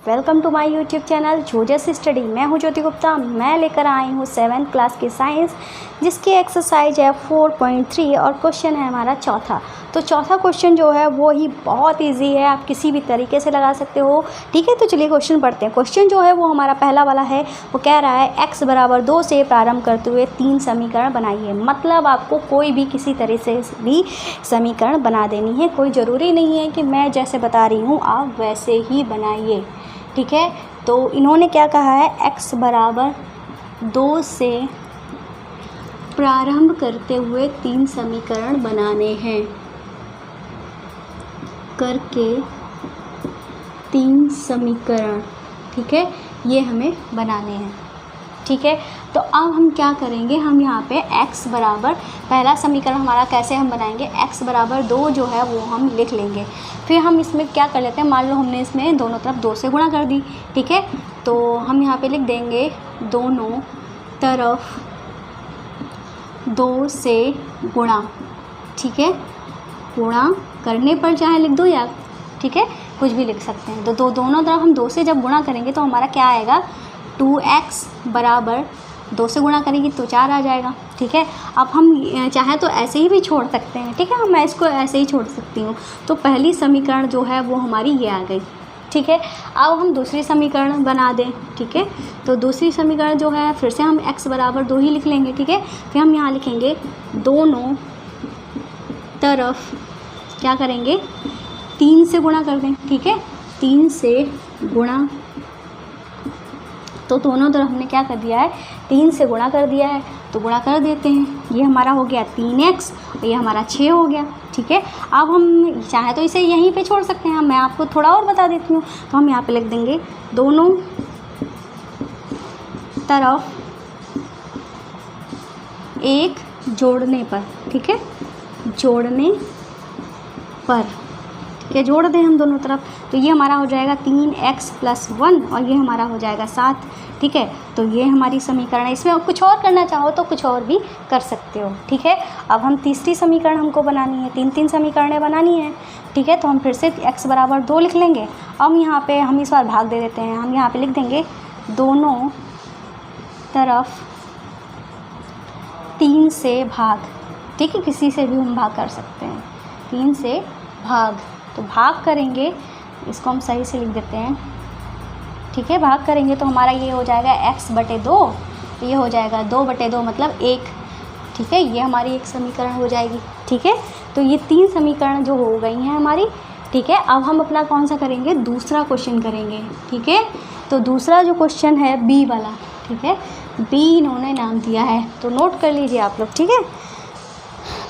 Welcome to my YouTube channel जोजस study. मैं हूं ज्योति गुप्ता। मैं लेकर आई हूं 7th क्लास की साइंस, जिसकी एक्सरसाइज है 4.3 और क्वेश्चन है हमारा चौथा। तो चौथा क्वेश्चन जो है वो ही बहुत इजी है, आप किसी भी तरीके से लगा सकते हो। ठीक है, तो चलिए क्वेश्चन पढ़ते हैं। क्वेश्चन जो है वो हमारा पहला वाला है, वो कह रहा है x बराबर 2 से प्रारंभ करते हुए 3 समीकरण बनाइए। मतलब आपको कोई भी किसी तरह से भी समीकरण बना देनी है, कोई ज़रूरी नहीं है कि मैं जैसे बता रही हूँ आप वैसे ही बनाइए। ठीक है, तो इन्होंने क्या कहा है, x बराबर 2 से प्रारंभ करते हुए 3 समीकरण बनाने हैं, करके 3 समीकरण, ठीक है, ये हमें बनाने हैं। ठीक है, तो अब हम क्या करेंगे, हम यहाँ पे x बराबर, पहला समीकरण हमारा कैसे हम बनाएंगे, x बराबर 2 जो है वो हम लिख लेंगे। फिर हम इसमें क्या कर लेते हैं, मान लो हमने इसमें दोनों तरफ 2 से गुणा कर दी। ठीक है, तो हम यहाँ पे लिख देंगे दोनों तरफ 2 से गुणा। ठीक है, गुणा करने पर चाहे लिख दो या ठीक है कुछ भी लिख सकते हैं। तो दोनों तरफ हम 2 से जब गुणा करेंगे तो हमारा क्या आएगा, 2x बराबर 2 से गुणा करेंगे तो 4 आ जाएगा। ठीक है, अब हम चाहे तो ऐसे ही भी छोड़ सकते हैं। ठीक है, मैं इसको ऐसे ही छोड़ सकती हूँ। तो पहली समीकरण जो है वो हमारी ये आ गई। ठीक है, अब हम दूसरी समीकरण बना दें। ठीक है, तो दूसरी समीकरण जो है फिर से हम x बराबर 2 ही लिख लेंगे। ठीक है, फिर हम यहाँ लिखेंगे दोनों तरफ क्या करेंगे, 3 से गुणा कर दें। ठीक है, 3 से गुणा, तो दोनों तरफ हमने क्या कर दिया है, 3 से गुणा कर दिया है, तो गुणा कर देते हैं। ये हमारा हो गया 3x और ये हमारा 6 हो गया। ठीक है, अब हम चाहे तो इसे यहीं पे छोड़ सकते हैं, मैं आपको थोड़ा और बता देती हूँ। तो हम यहाँ पे लिख देंगे दोनों तरफ एक जोड़ने पर। ठीक है, जोड़ने पर, ठीक है, जोड़ दें हम दोनों तरफ, तो ये हमारा हो जाएगा 3x + 1 और ये हमारा हो जाएगा 7। ठीक है, तो ये हमारी समीकरण है। इसमें कुछ और करना चाहो तो कुछ और भी कर सकते हो। ठीक है, अब हम तीसरी समीकरण हमको बनानी है, 3 समीकरणें बनानी है। ठीक है, तो हम फिर से x बराबर 2 लिख लेंगे। अब यहाँ पे हम इस बार भाग दे देते हैं, हम यहाँ पे लिख देंगे दोनों तरफ 3 से भाग। ठीक है, किसी से भी हम भाग कर सकते हैं, 3 से भाग, तो भाग करेंगे, इसको हम सही से लिख देते हैं। ठीक है, भाग करेंगे तो हमारा ये हो जाएगा x/2, ये हो जाएगा 2/2 मतलब 1। ठीक है, ये हमारी एक समीकरण हो जाएगी। ठीक है, तो ये 3 समीकरण जो हो गई हैं हमारी। ठीक है, अब हम अपना कौन सा करेंगे, दूसरा क्वेश्चन करेंगे। ठीक है, तो दूसरा जो क्वेश्चन है b वाला, ठीक है, b इन्होंने नाम दिया है, तो नोट कर लीजिए आप लोग। ठीक है,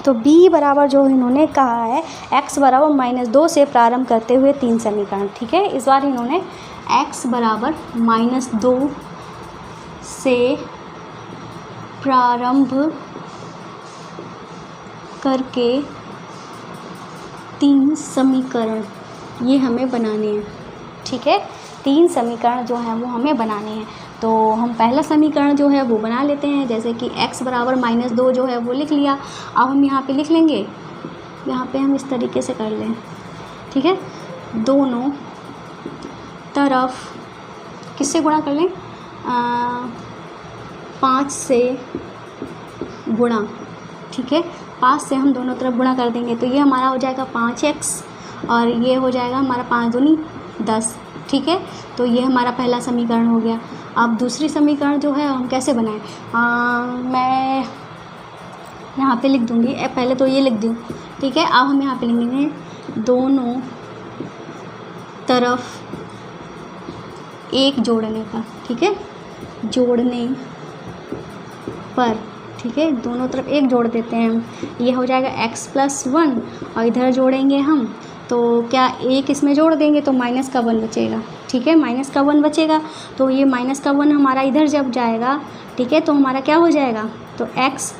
तो b बराबर जो इन्होंने कहा है, x बराबर -2 से प्रारंभ करते हुए 3 समीकरण। ठीक है, इस बार इन्होंने x बराबर -2 से प्रारंभ करके 3 समीकरण ये हमें बनाने हैं। ठीक है, 3 समीकरण जो हैं वो हमें बनाने हैं। तो हम पहला समीकरण जो है वो बना लेते हैं, जैसे कि x बराबर -2 जो है वो लिख लिया। अब हम यहाँ पे लिख लेंगे, यहाँ पे हम इस तरीके से कर लें। ठीक है, दोनों तरफ किससे गुणा कर लें, 5 से गुणा। ठीक है, 5 से हम दोनों तरफ गुणा कर देंगे, तो ये हमारा हो जाएगा 5x और ये हो जाएगा हमारा 5 दूनी 10। ठीक है, तो ये हमारा पहला समीकरण हो गया। अब दूसरी समीकरण जो है हम कैसे बनाएं, मैं यहाँ पे लिख दूँगी, पहले तो ये लिख दूँ। ठीक है, अब हम यहाँ पे लिखेंगे दोनों तरफ एक जोड़ने पर। ठीक है, जोड़ने पर, ठीक है, दोनों तरफ एक जोड़ देते हैं हम, ये हो जाएगा x + 1 और इधर जोड़ेंगे हम, तो क्या एक इसमें जोड़ देंगे तो -1 बचेगा। ठीक है, -1 बचेगा, तो ये -1 हमारा इधर जब जाएगा, ठीक है, तो हमारा क्या हो जाएगा, तो x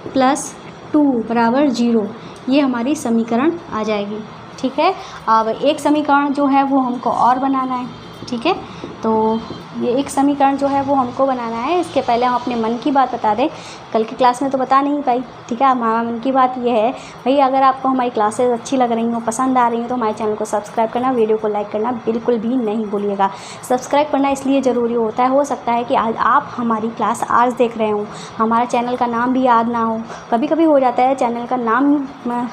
+ 2 बराबर 0, ये हमारी समीकरण आ जाएगी। ठीक है, अब एक समीकरण जो है वो हमको और बनाना है। ठीक है। तो ये एक समीकरण जो है वो हमको बनाना है। इसके पहले हम अपने मन की बात बता दें, कल की क्लास में तो बता नहीं पाई, ठीक है। हमारा मन की बात ये है भाई, अगर आपको हमारी क्लासेस अच्छी लग रही हो, पसंद आ रही हो, तो हमारे चैनल को सब्सक्राइब करना, वीडियो को लाइक करना बिल्कुल भी नहीं भूलिएगा। सब्सक्राइब करना इसलिए ज़रूरी होता है, हो सकता है कि आज आप हमारी क्लास आज देख रहे हो, हमारा चैनल का नाम भी याद ना हो। कभी कभी हो जाता है चैनल का नाम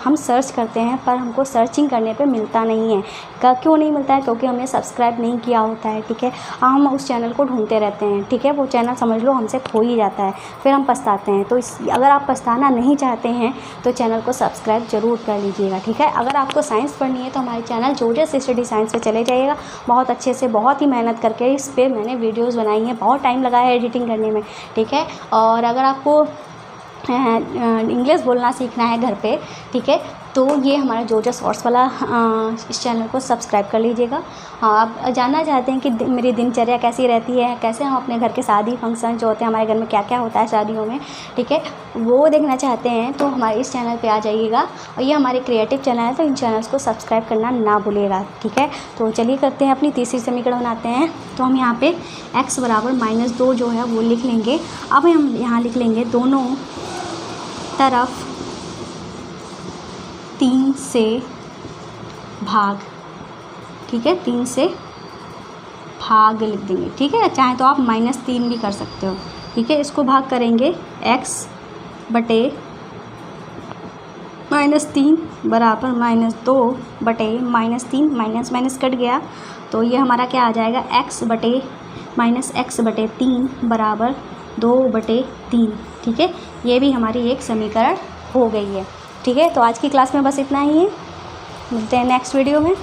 हम सर्च करते हैं पर हमको सर्चिंग करने पर मिलता नहीं है। क्यों नहीं मिलता है? क्योंकि हमने सब्सक्राइब नहीं किया होता है, ठीक है। हम उस चैनल को ढूंढते रहते हैं, ठीक है। वो चैनल समझ लो हमसे खो ही जाता है, फिर हम पछताते हैं। तो अगर आप पछताना नहीं चाहते हैं तो चैनल को सब्सक्राइब ज़रूर कर लीजिएगा, ठीक है। अगर आपको साइंस पढ़नी है तो हमारे चैनल जोजस स्टडी साइंस पे चले जाइएगा। बहुत अच्छे से, बहुत ही मेहनत करके इस पर मैंने वीडियोज़ बनाई हैं, बहुत टाइम लगाया है एडिटिंग करने में, ठीक है। और अगर आपको इंग्लिश बोलना सीखना है घर पे, ठीक है, तो ये हमारा जोजस शॉर्ट्स वाला इस चैनल को सब्सक्राइब कर लीजिएगा। आप जानना चाहते हैं कि मेरी दिनचर्या कैसी रहती है, कैसे हम अपने घर के शादी फंक्शन जो होते हैं, हमारे घर में क्या क्या होता है शादियों में, ठीक है, वो देखना चाहते हैं तो हमारे इस चैनल पे आ जाइएगा। और ये हमारे क्रिएटिव चैनल है, तो इन चैनल्स को सब्सक्राइब करना ना भूलिएगा, ठीक है। तो चलिए करते हैं, अपनी तीसरी समीकरण बनाते हैं। तो हम यहाँ पे x बराबर -2 जो है वो लिख लेंगे। अब हम यहाँ लिख लेंगे दोनों तरफ 3 से भाग, ठीक है, 3 से भाग लिख देंगे, ठीक है। चाहे तो आप -3 भी कर सकते हो, ठीक है। इसको भाग करेंगे x बटे -3 बराबर -2 बटे -3, माइनस माइनस कट गया तो ये हमारा क्या आ जाएगा, x बटे -3 बराबर 2/3, ठीक है। ये भी हमारी एक समीकरण हो गई है, ठीक है। तो आज की क्लास में बस इतना ही है, मिलते हैं नेक्स्ट वीडियो में।